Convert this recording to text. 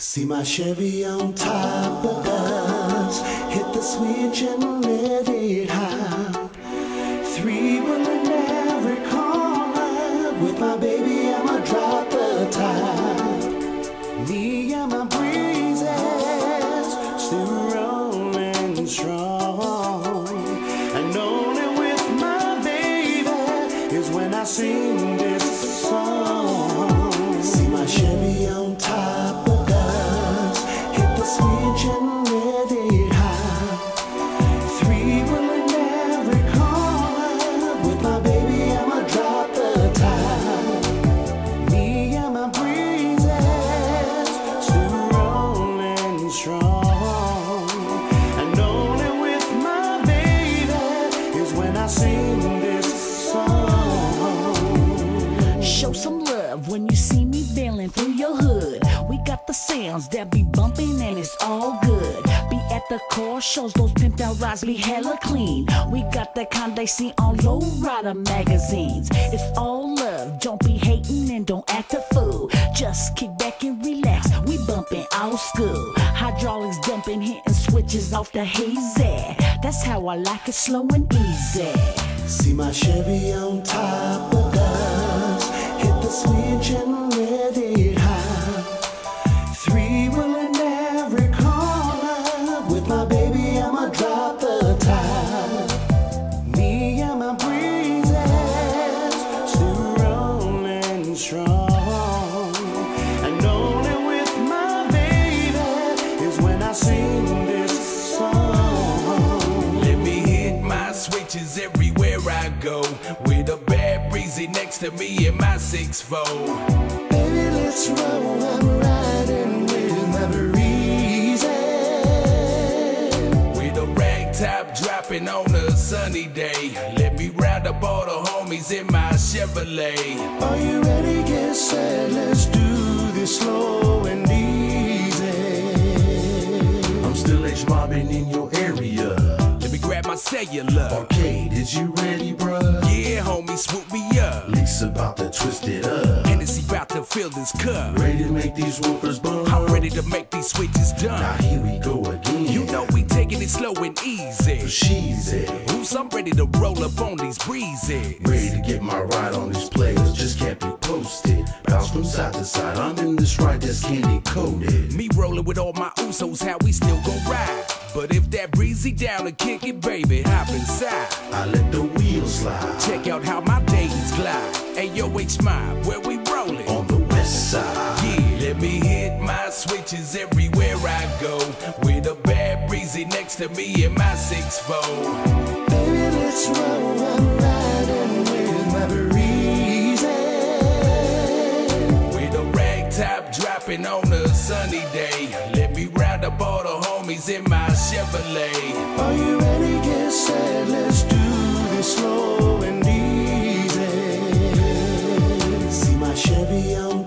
See my Chevy on top of us, hit the switch and let it high. Three-wheeler every corner, with my baby I'ma drop the top. Me and my breezes, still rolling strong. And only with my baby is when I sing this song. See my Chevy on top of switch and let it high. Three-wheeler in every corner, with my baby I'ma drop the top. Me and my breezes, still rolling strong. And only with my baby is when I sing this song. Show some love when you see me bailing through your hood. We got the sounds that be bumping and it's all good. Be at the car shows, those pimped out rides be hella clean. We got that kind they see on low rider magazines. It's all love, don't be hating and don't act a fool. Just kick back and relax, we bumping old school. Hydraulics dumping, hitting switches off the hazy. That's how I like it, slow and easy. See my Chevy on top of us, hit the switch and let it high. Three-wheeler in every corner, with my baby I'ma drop the top. Me and my breezes, still rolling strong. And only with my baby is when I sing this song. Let me hit my switches everywhere I go, with a bad breezy next to me in my 6'4". Baby, let's roll, I'm riding with my breezy. With a rag top dropping on a sunny day, let me round up all the homies in my Chevrolet. Are you ready? Get set, let's do this slow and easy. I'm still H-mobbing in your area. Let me grab my cellular. Arcade, is you ready, bruh? Yeah, homie, swoop me up. Lisa about to twist it up. Hennessy about to fill this cup. Ready to make these woofers bump? I'm ready to make these switches Now done. here we go again. You know we taking it slow and easy. She's it. Oops, I'm ready to roll up on these breezes. Ready to get my ride on these players, just kept it posted. Bounce from side to side, I'm in this ride that's candy coated. Me rolling with all my usos, how we still gon' ride. But if that breezy down and kick it, baby, hop inside. I let the wheels slide. Check out how my days glide. Ayo, H-Mob, where we rolling? On the west side. Yeah, let me hit my switches everywhere I go, with a bad breezy next to me in my 6'4". Baby, let's roll, I'm riding with my breezy. With a rag top dropping on a sunny day, let me round up all the homies in my Chevrolet. Are you ready? Get set, let's do this slow and easy. See my Chevy on